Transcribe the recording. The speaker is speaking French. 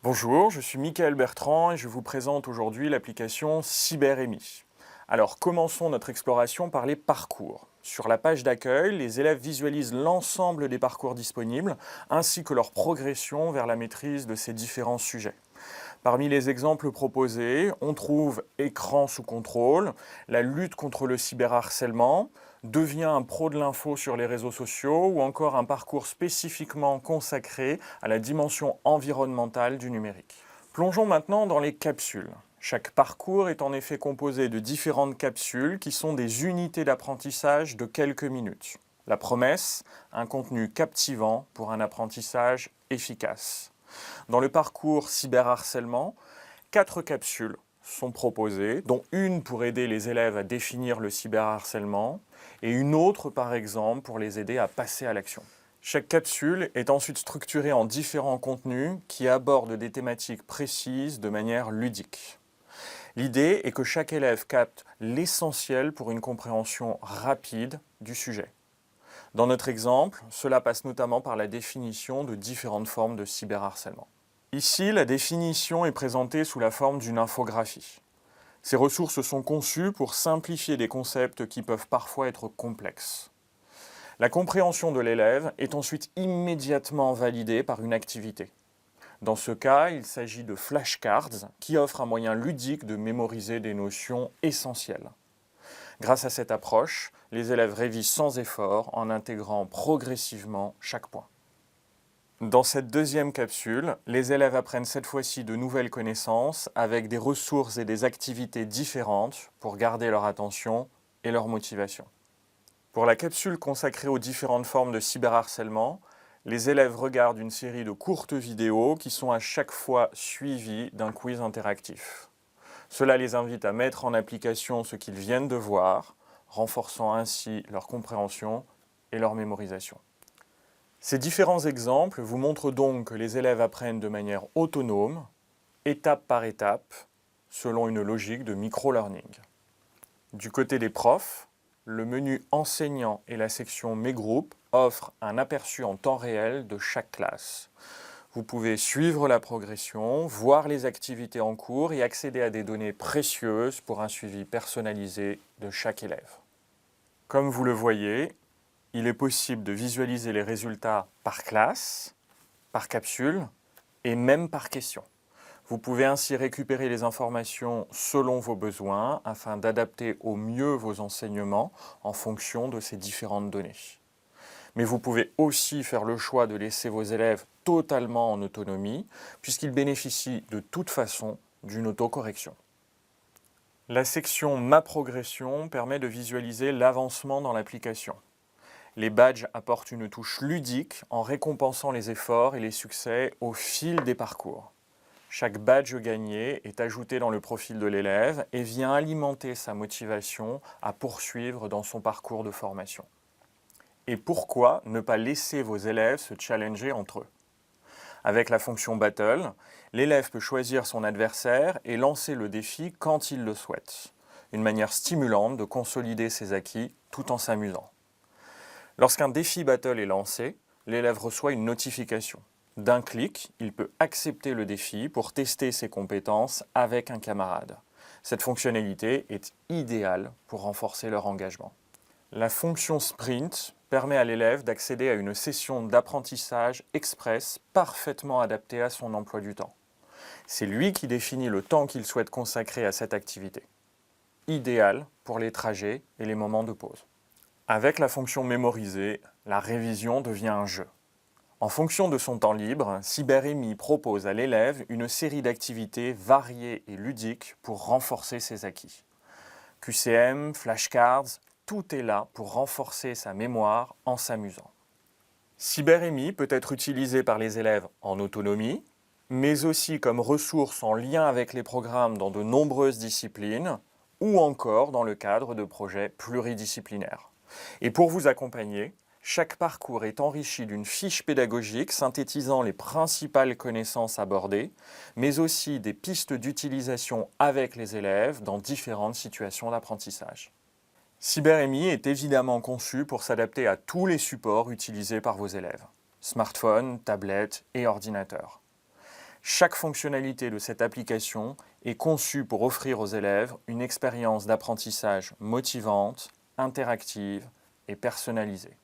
Bonjour, je suis Mickaël Bertrand et je vous présente aujourd'hui l'application CyberEmi. Alors commençons notre exploration par les parcours. Sur la page d'accueil, les élèves visualisent l'ensemble des parcours disponibles ainsi que leur progression vers la maîtrise de ces différents sujets. Parmi les exemples proposés, on trouve écran sous contrôle, la lutte contre le cyberharcèlement, devient un pro de l'info sur les réseaux sociaux ou encore un parcours spécifiquement consacré à la dimension environnementale du numérique. Plongeons maintenant dans les capsules. Chaque parcours est en effet composé de différentes capsules qui sont des unités d'apprentissage de quelques minutes. La promesse, un contenu captivant pour un apprentissage efficace. Dans le parcours cyberharcèlement, 4 capsules sont proposées, dont une pour aider les élèves à définir le cyberharcèlement et une autre par exemple pour les aider à passer à l'action. Chaque capsule est ensuite structurée en différents contenus qui abordent des thématiques précises de manière ludique. L'idée est que chaque élève capte l'essentiel pour une compréhension rapide du sujet. Dans notre exemple, cela passe notamment par la définition de différentes formes de cyberharcèlement. Ici, la définition est présentée sous la forme d'une infographie. Ces ressources sont conçues pour simplifier des concepts qui peuvent parfois être complexes. La compréhension de l'élève est ensuite immédiatement validée par une activité. Dans ce cas, il s'agit de flashcards qui offrent un moyen ludique de mémoriser des notions essentielles. Grâce à cette approche, les élèves révisent sans effort en intégrant progressivement chaque point. Dans cette deuxième capsule, les élèves apprennent cette fois-ci de nouvelles connaissances avec des ressources et des activités différentes pour garder leur attention et leur motivation. Pour la capsule consacrée aux différentes formes de cyberharcèlement, les élèves regardent une série de courtes vidéos qui sont à chaque fois suivies d'un quiz interactif. Cela les invite à mettre en application ce qu'ils viennent de voir, renforçant ainsi leur compréhension et leur mémorisation. Ces différents exemples vous montrent donc que les élèves apprennent de manière autonome, étape par étape, selon une logique de micro-learning. Du côté des profs, le menu enseignant et la section Mes groupes offrent un aperçu en temps réel de chaque classe. Vous pouvez suivre la progression, voir les activités en cours et accéder à des données précieuses pour un suivi personnalisé de chaque élève. Comme vous le voyez, il est possible de visualiser les résultats par classe, par capsule et même par question. Vous pouvez ainsi récupérer les informations selon vos besoins afin d'adapter au mieux vos enseignements en fonction de ces différentes données. Mais vous pouvez aussi faire le choix de laisser vos élèves totalement en autonomie puisqu'ils bénéficient de toute façon d'une autocorrection. La section Ma progression permet de visualiser l'avancement dans l'application. Les badges apportent une touche ludique en récompensant les efforts et les succès au fil des parcours. Chaque badge gagné est ajouté dans le profil de l'élève et vient alimenter sa motivation à poursuivre dans son parcours de formation. Et pourquoi ne pas laisser vos élèves se challenger entre eux? Avec la fonction Battle, l'élève peut choisir son adversaire et lancer le défi quand il le souhaite. Une manière stimulante de consolider ses acquis tout en s'amusant. Lorsqu'un défi Battle est lancé, l'élève reçoit une notification. D'un clic, il peut accepter le défi pour tester ses compétences avec un camarade. Cette fonctionnalité est idéale pour renforcer leur engagement. La fonction Sprint permet à l'élève d'accéder à une session d'apprentissage express parfaitement adaptée à son emploi du temps. C'est lui qui définit le temps qu'il souhaite consacrer à cette activité. Idéal pour les trajets et les moments de pause. Avec la fonction mémoriser, la révision devient un jeu. En fonction de son temps libre, CyberEmi propose à l'élève une série d'activités variées et ludiques pour renforcer ses acquis. QCM, flashcards, tout est là pour renforcer sa mémoire en s'amusant. CyberEmi peut être utilisé par les élèves en autonomie, mais aussi comme ressource en lien avec les programmes dans de nombreuses disciplines ou encore dans le cadre de projets pluridisciplinaires. Et pour vous accompagner, chaque parcours est enrichi d'une fiche pédagogique synthétisant les principales connaissances abordées, mais aussi des pistes d'utilisation avec les élèves dans différentes situations d'apprentissage. CyberEmi est évidemment conçu pour s'adapter à tous les supports utilisés par vos élèves, smartphones, tablettes et ordinateurs. Chaque fonctionnalité de cette application est conçue pour offrir aux élèves une expérience d'apprentissage motivante, interactive et personnalisée.